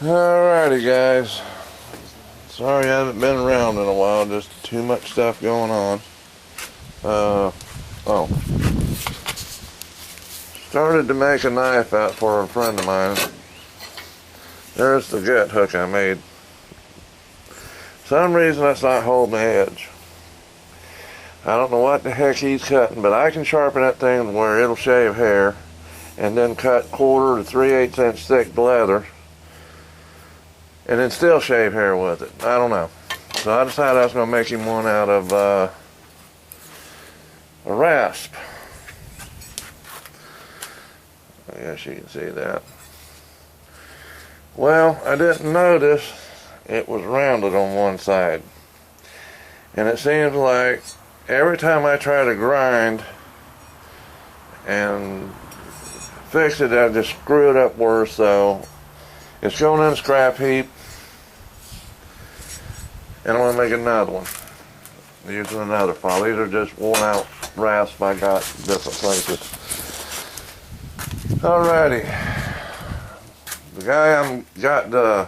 Alrighty guys, sorry I haven't been around in a while, just too much stuff going on. Started to make a knife out for a friend of mine. There's the jet hook I made. Some reason that's not holding the edge. I don't know what the heck he's cutting, but I can sharpen that thing where it'll shave hair and then cut 1/4 to 3/8 inch thick leather and then still shave hair with it. I don't know. So I decided I was going to make him one out of a rasp. I guess you can see that. Well, I didn't notice it was rounded on one side. And it seems like every time I try to grind and fix it, I just screw it up worse. So it's going in a scrap heap. And I'm going to make another one using another file. These are just worn out rasps I got different places. Alrighty. The guy I'm got the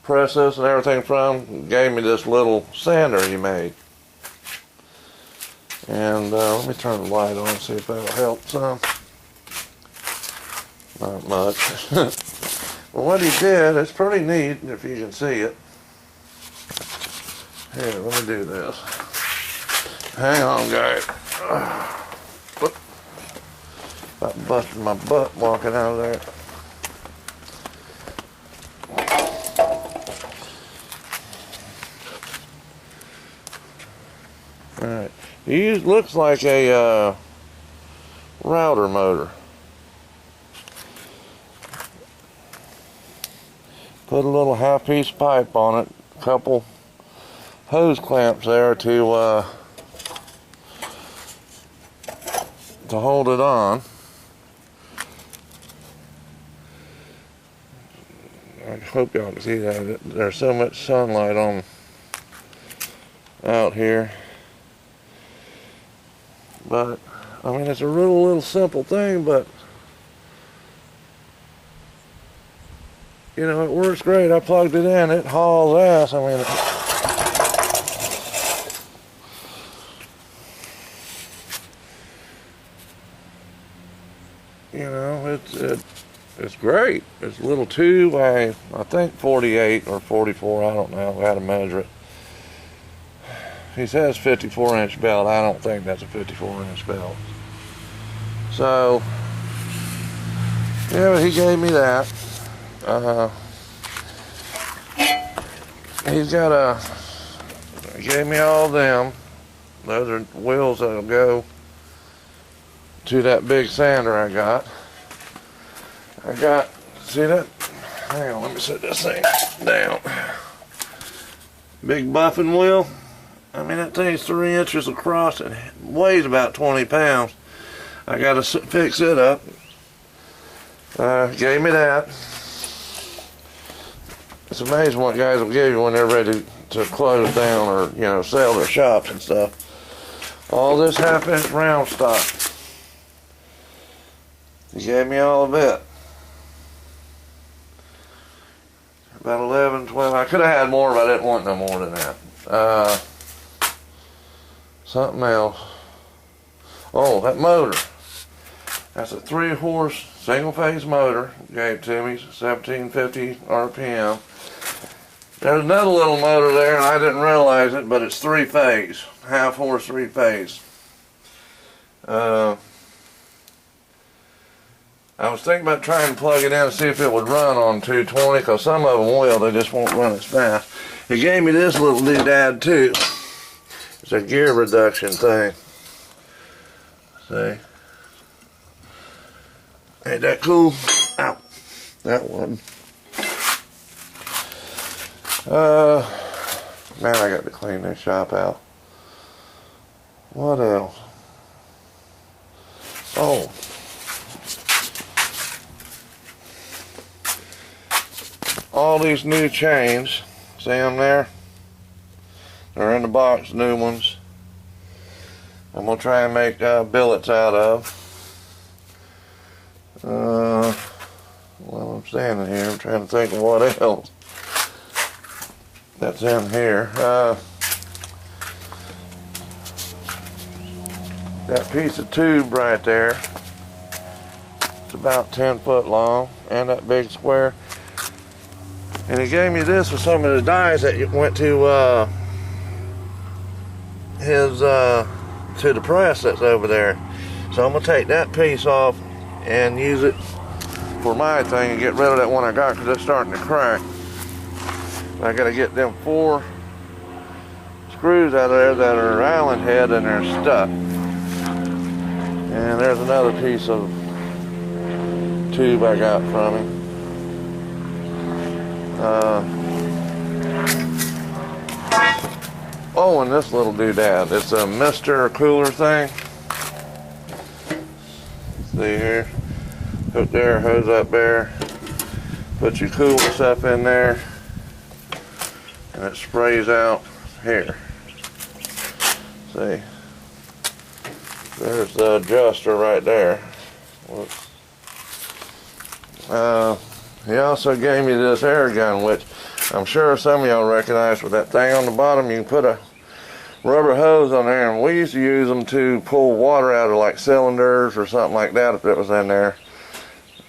press this and everything from gave me this little sander he made. And let me turn the light on and see if that'll help some. Not much. Well, what he did, it's pretty neat if you can see it. Here, let me do this. Hang on, guys. About busted my butt walking out of there. Alright. It looks like a router motor. Put a little half-piece pipe on it, a couple hose clamps there to hold it on. I hope y'all can see that. There's so much sunlight on out here. But I mean, it's a little simple thing, but you know, it works great. I plugged it in, it hauls ass. I mean, you know, it's great. It's a little tube, I think 48 or 44, I don't know how to measure it. He says 54-inch belt. I don't think that's a 54-inch belt. So, yeah, he gave me that. He gave me all of them. Those are wheels that'll go to that big sander I got. See that? Hang on, let me set this thing down. Big buffing wheel. I mean, that thing's 3 inches across and weighs about 20 pounds. I gotta fix it up. Gave me that. It's amazing what guys will give you when they're ready to close down or, you know, sell their shops and stuff. All this half-inch round stock. He gave me all of it. About 11, 12. I could have had more, but I didn't want no more than that. Something else. Oh, that motor. That's a 3-horse single-phase motor. Gave it to me, 1750 RPM. There's another little motor there, and I didn't realize it, but it's 3-phase. Half-horse, 3-phase. I was thinking about trying to plug it in and see if it would run on 220, because some of them will, they just won't run as fast. He gave me this little doodad too. It's a gear reduction thing. See? Ain't that cool? Ow. That one. Man, I got to clean this shop out. What else? Oh. All these new chains, see them there? They're in the box, new ones. I'm going to try and make billets out of. Well, I'm standing here. I'm trying to think of what else that's in here. That piece of tube right there, it's about 10 foot long, and that big square. And he gave me this with some of the dies that went to to the press that's over there. So I'm gonna take that piece off and use it for my thing and get rid of that one I got because it's starting to crack. I gotta get them 4 screws out of there that are Allen head and they're stuck. And there's another piece of tube I got from him. Oh, and this little doodad. It's a Mister Cooler thing. See here? Hook there, hose up there. Put your cooler stuff in there. And it sprays out here. See? There's the adjuster right there. Whoops. He also gave me this air gun, which I'm sure some of y'all recognize. With that thing on the bottom, you can put a rubber hose on there, and we used to use them to pull water out of like cylinders or something like that if it was in there.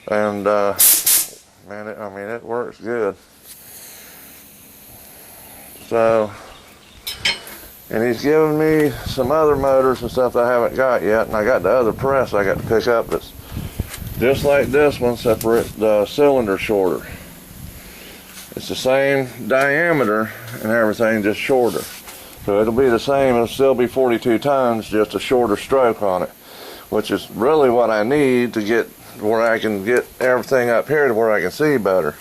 And man, it works good. So, and he's given me some other motors and stuff that I haven't got yet, and I got the other press I got to pick up that's just like this one, separate the cylinder shorter. It's the same diameter and everything, just shorter. So it'll be the same, it'll still be 42 tons, just a shorter stroke on it, which is really what I need to get where I can get everything up here to where I can see better.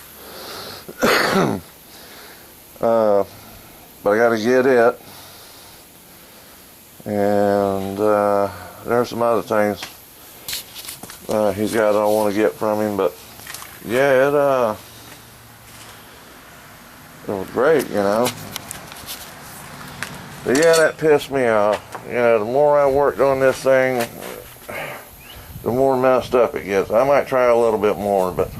But I got to get it. And there's some other things he's got I want to get from him, but yeah, it was great, you know. But yeah, that pissed me off. You know, the more I worked on this thing, the more messed up it gets. I might try a little bit more, but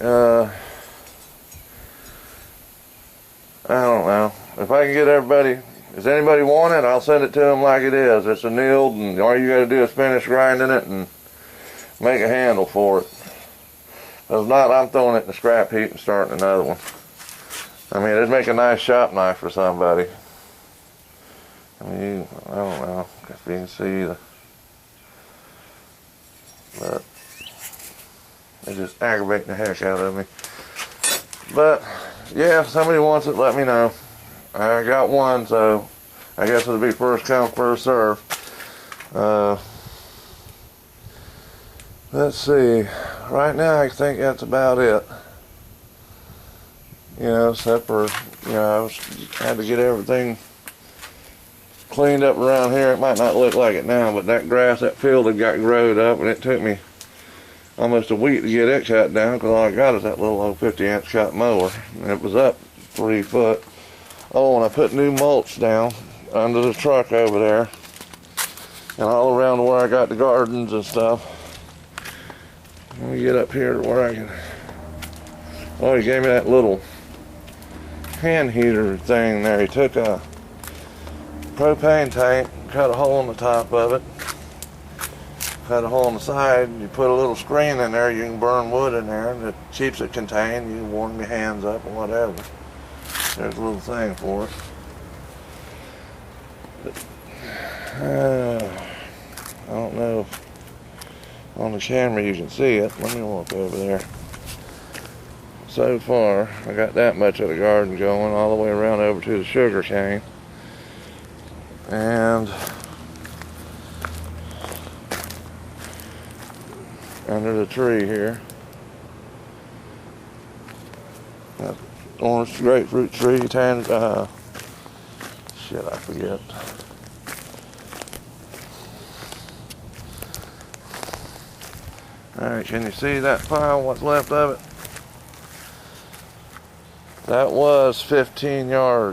I don't know. If I can get everybody, does anybody want it, I'll send it to them like it is. It's annealed, and all you got to do is finish grinding it and make a handle for it. If not, I'm throwing it in the scrap heap and starting another one. I mean, it'd make a nice shop knife for somebody. I mean, I don't know if you can see but it's just aggravating the heck out of me. But yeah, if somebody wants it, let me know. I got one, so I guess it'll be first come, first serve. Let's see. Right now, I think that's about it. You know, except for, you know, I had to get everything cleaned up around here. It might not look like it now, but that grass, that field had got growed up, and it took me almost a week to get it cut down, because all I got is that little old 50-inch cut mower, and it was up 3 foot. Oh, and I put new mulch down under the truck over there, and all around where I got the gardens and stuff. Let me get up here to where I can. Oh, he gave me that little hand heater thing there. He took a propane tank, cut a hole in the top of it, cut a hole on the side, you put a little screen in there, you can burn wood in there, and it keeps it contained. You can warm your hands up or whatever. There's a little thing for it. I don't know if on the camera you can see it. Let me walk over there. So far, I got that much of the garden going, all the way around over to the sugar cane. And under the tree here, that orange grapefruit tree, shit, I forget. Alright, can you see that pile, what's left of it? That was 15 yards.